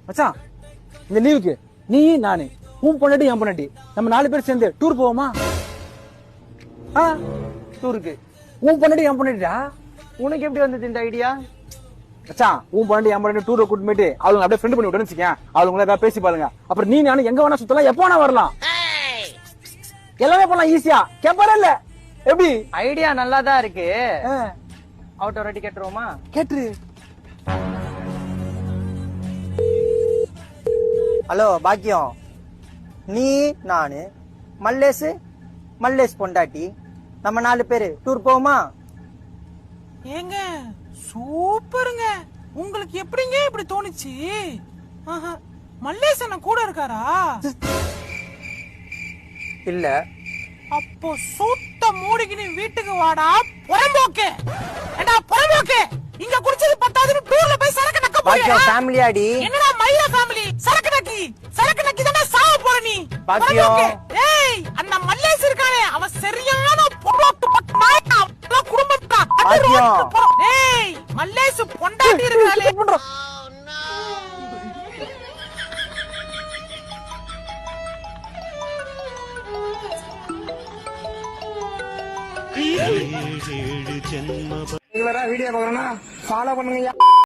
மச்சான் இந்த லீவுக்கு நீ நானு உன் பொண்டாட்டி என் பொண்டாட்டி நம்ம 4 பேர் சேர்ந்து டூர் போவோமா? டூருக்கு உன் பொண்டாட்டி என் பொண்டாட்டிடா. உனக்கு எப்படி வந்தது இந்த ஐடியா? மச்சான் உன் பொண்டாட்டி என் பொண்டாட்டி டூரை கூட்டு போயிட்டு அவங்க அப்படியே ஃப்ரெண்ட் பண்ணி விட்டுன்னு வச்சுக்கேன். அவங்க ஏதாவது பேசி பாருங்க. அப்புறம் நீ நானும் எங்க வேணா சுத்தலாம், எப்போ வேணா வரலாம். எல்லாமே பண்ணலாம் ஈஸியா. கேப்பாரா இல்ல? எப்படி ஐடியா நல்லாதான் இருக்கு. அவுட் ஒரு வாட்டி கேட்டுருவோமா? கேட்டுரு. ஹலோ பாக்கியம், நீ நானு மல்லேஷ் பொண்டாட்டி நம்ம 4 பேரு டூர் போவோமா? ஏங்க சூப்பருங்க. உங்களுக்கு எப்படிங்க இப்படி தோணுச்சு? மல்லேசன் கூட இருக்காரா? இல்ல. அப்போ சூட்ட மூடிக்கின்னு வீட்டுக்கு வாடா புறம்போக்கு. ஏண்டா புறம்போக்கு, இங்க குடிச்சது பத்தாதுன்னு டூர்ல போய் சரக்கு நக்க போறியா? பாக்கியம் ஃபேமிலியாடி. என்னடா மயில ஃபேமிலி? சரக்கு நக்கி தான சாவ போற நீ. பாக்கியம். ஏய் அந்த மல்லேஷ் இருக்கானே அவன் சரியான பொரோட்டு பட்டாயா. குடும்பத்தா பாக்கியம். ஏய் மல்லேஷ் பொண்டாட்டி இருக்கானே. வீடியோ பாக்கணும்னா ஃபாலோ பண்ணுங்க.